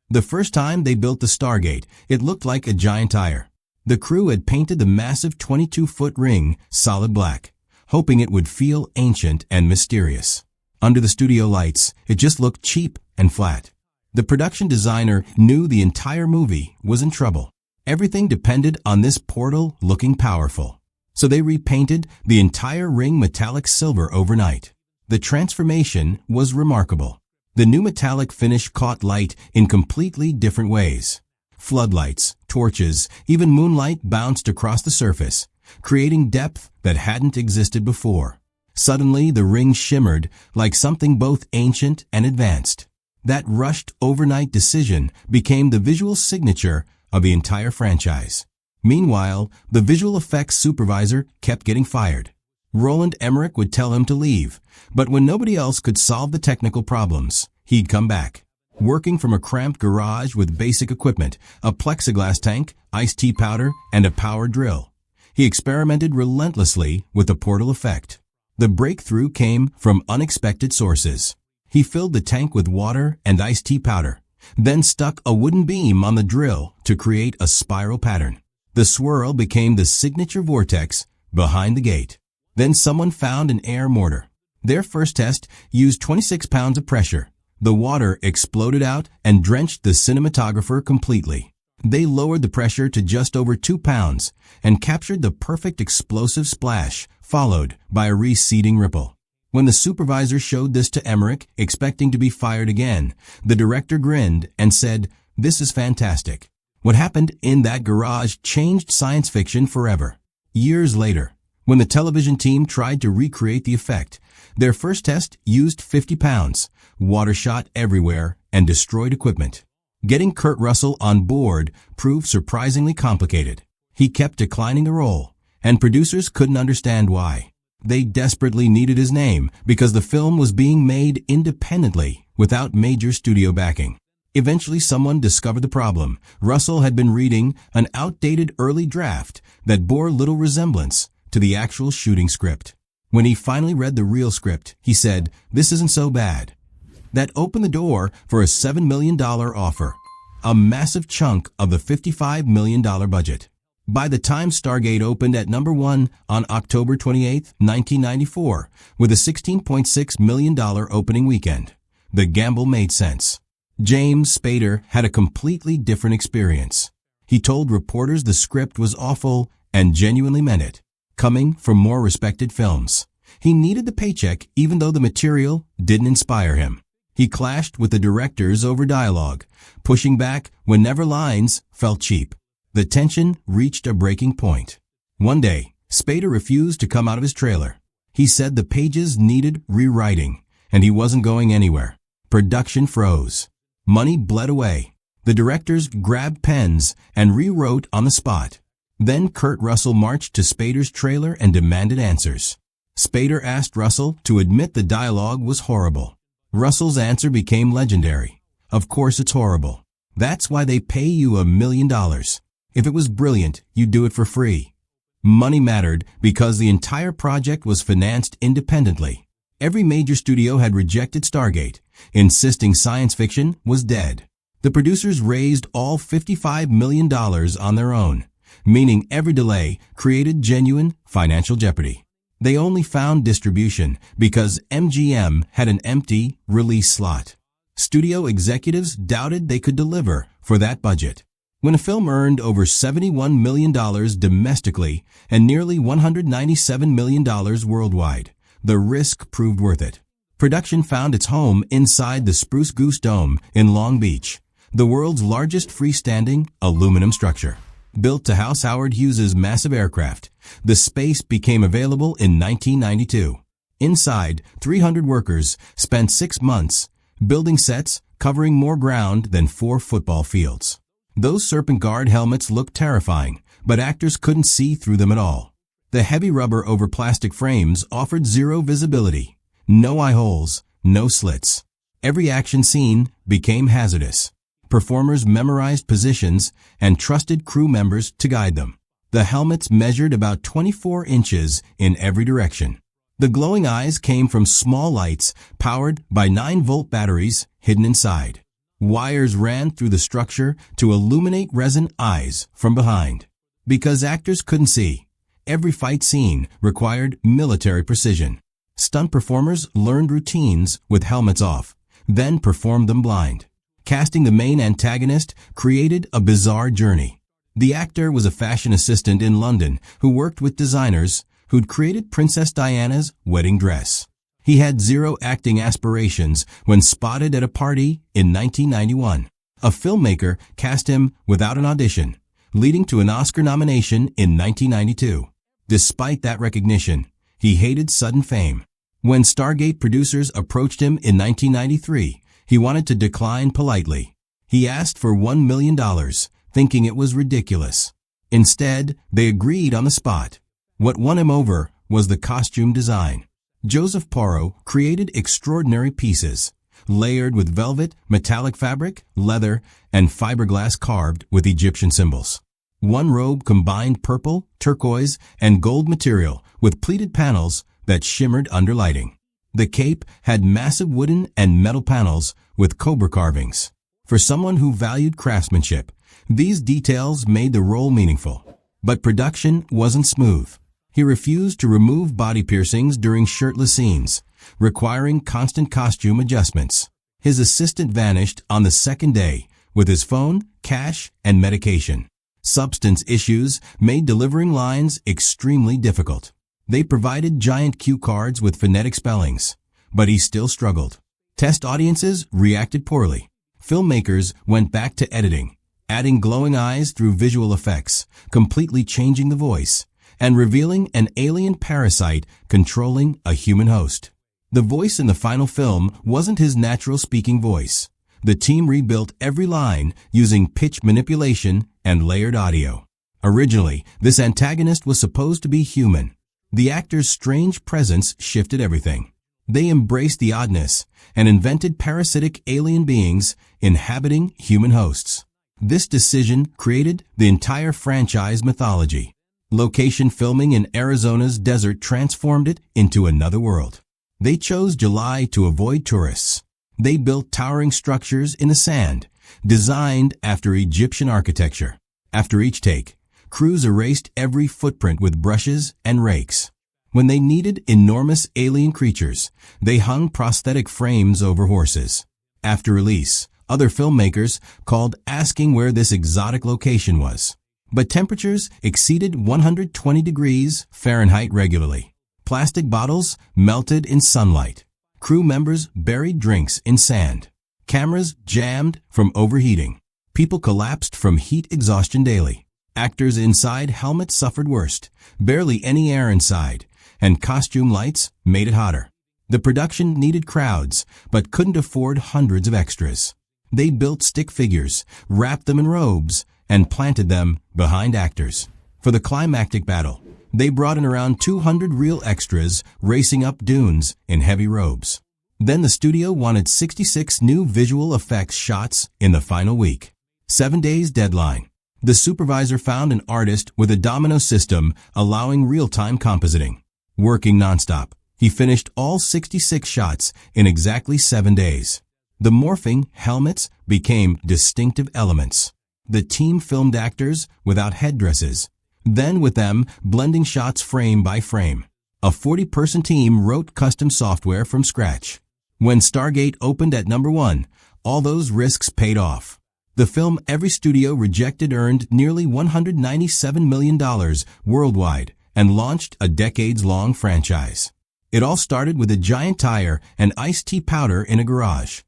The first time they built the Stargate, it looked like a giant tire. The crew had painted the massive 22-foot ring solid black, hoping it would feel ancient and mysterious. Under the studio lights, it just looked cheap and flat. The production designer knew the entire movie was in trouble. Everything depended on this portal looking powerful. So they repainted the entire ring metallic silver overnight. The transformation was remarkable. The new metallic finish caught light in completely different ways. Floodlights, torches, even moonlight bounced across the surface, creating depth that hadn't existed before. Suddenly, the ring shimmered like something both ancient and advanced. That rushed overnight decision became the visual signature of the entire franchise. Meanwhile, the visual effects supervisor kept getting fired. Roland Emmerich would tell him to leave, but when nobody else could solve the technical problems, he'd come back. Working from a cramped garage with basic equipment, a plexiglass tank, iced tea powder, and a power drill, he experimented relentlessly with the portal effect. The breakthrough came from unexpected sources. He filled the tank with water and iced tea powder, then stuck a wooden beam on the drill to create a spiral pattern. The swirl became the signature vortex behind the gate. Then someone found an air mortar. Their first test used 26 pounds of pressure. The water exploded out and drenched the cinematographer completely. They lowered the pressure to just over 2 pounds and captured the perfect explosive splash, followed by a receding ripple. When the supervisor showed this to Emmerich, expecting to be fired again, the director grinned and said, "This is fantastic." What happened in that garage changed science fiction forever. Years later, when the television team tried to recreate the effect, their first test used 50 pounds, water shot everywhere, and destroyed equipment. Getting Kurt Russell on board proved surprisingly complicated. He kept declining the role, and producers couldn't understand why. They desperately needed his name because the film was being made independently without major studio backing. Eventually, someone discovered the problem. Russell had been reading an outdated early draft that bore little resemblance to the actual shooting script. When he finally read the real script, he said, "This isn't so bad." That opened the door for a $7 million offer, a massive chunk of the $55 million budget. By the time Stargate opened at number 1 on October 28, 1994, with a $16.6 million opening weekend, the gamble made sense. James Spader had a completely different experience. He told reporters the script was awful and genuinely meant it. Coming from more respected films, he needed the paycheck even though the material didn't inspire him. He clashed with the directors over dialogue, pushing back whenever lines felt cheap. The tension reached a breaking point. One day, Spader refused to come out of his trailer. He said the pages needed rewriting, and he wasn't going anywhere. Production froze. Money bled away. The directors grabbed pens and rewrote on the spot. Then Kurt Russell marched to Spader's trailer and demanded answers. Spader asked Russell to admit the dialogue was horrible. Russell's answer became legendary. "Of course it's horrible. That's why they pay you $1 million. If it was brilliant, you'd do it for free." Money mattered because the entire project was financed independently. Every major studio had rejected Stargate, insisting science fiction was dead. The producers raised all $55 million on their own, meaning every delay created genuine financial jeopardy. They only found distribution because MGM had an empty release slot. Studio executives doubted they could deliver for that budget. When a film earned over $71 million domestically and nearly $197 million worldwide, the risk proved worth it. Production found its home inside the Spruce Goose Dome in Long Beach, the world's largest freestanding aluminum structure. Built to house Howard Hughes's massive aircraft, the space became available in 1992. Inside, 300 workers spent 6 months building sets covering more ground than 4 football fields. Those serpent guard helmets looked terrifying, but actors couldn't see through them at all. The heavy rubber over plastic frames offered zero visibility. No eye holes, no slits. Every action scene became hazardous. Performers memorized positions and trusted crew members to guide them. The helmets measured about 24 inches in every direction. The glowing eyes came from small lights powered by 9-volt batteries hidden inside. Wires ran through the structure to illuminate resin eyes from behind. Because actors couldn't see, every fight scene required military precision. Stunt performers learned routines with helmets off, then performed them blind. Casting the main antagonist created a bizarre journey. The actor was a fashion assistant in London who worked with designers who'd created Princess Diana's wedding dress. He had zero acting aspirations when spotted at a party in 1991. A filmmaker cast him without an audition, leading to an Oscar nomination in 1992. Despite that recognition, he hated sudden fame. When Stargate producers approached him in 1993, he wanted to decline politely. He asked for $1 million, thinking it was ridiculous. Instead, they agreed on the spot. What won him over was the costume design. Joseph Porro created extraordinary pieces, layered with velvet, metallic fabric, leather, and fiberglass carved with Egyptian symbols. One robe combined purple, turquoise, and gold material with pleated panels that shimmered under lighting. The cape had massive wooden and metal panels with cobra carvings. For someone who valued craftsmanship, these details made the role meaningful. But production wasn't smooth. He refused to remove body piercings during shirtless scenes, requiring constant costume adjustments. His assistant vanished on the second day with his phone, cash, and medication. Substance issues made delivering lines extremely difficult. They provided giant cue cards with phonetic spellings, but he still struggled. Test audiences reacted poorly. Filmmakers went back to editing, adding glowing eyes through visual effects, completely changing the voice, and revealing an alien parasite controlling a human host. The voice in the final film wasn't his natural speaking voice. The team rebuilt every line using pitch manipulation and layered audio. Originally, this antagonist was supposed to be human. The actor's strange presence shifted everything. They embraced the oddness and invented parasitic alien beings inhabiting human hosts. This decision created the entire franchise mythology. Location filming in Arizona's desert transformed it into another world. They chose July to avoid tourists. They built towering structures in the sand, designed after Egyptian architecture. After each take, crews erased every footprint with brushes and rakes. When they needed enormous alien creatures, they hung prosthetic frames over horses. After release, other filmmakers called asking where this exotic location was. But temperatures exceeded 120 degrees Fahrenheit regularly. Plastic bottles melted in sunlight. Crew members buried drinks in sand. Cameras jammed from overheating. People collapsed from heat exhaustion daily. Actors inside helmets suffered worst, barely any air inside, and costume lights made it hotter. The production needed crowds, but couldn't afford hundreds of extras. They built stick figures, wrapped them in robes, and planted them behind actors. For the climactic battle, they brought in around 200 real extras racing up dunes in heavy robes. Then the studio wanted 66 new visual effects shots in the final week. 7 days deadline. The supervisor found an artist with a domino system allowing real-time compositing. Working nonstop, he finished all 66 shots in exactly 7 days. The morphing helmets became distinctive elements. The team filmed actors without headdresses, then with them blending shots frame by frame. A 40-person team wrote custom software from scratch. When Stargate opened at number 1, all those risks paid off. The film every studio rejected earned nearly $197 million worldwide and launched a decades-long franchise. It all started with a giant tire and iced tea powder in a garage.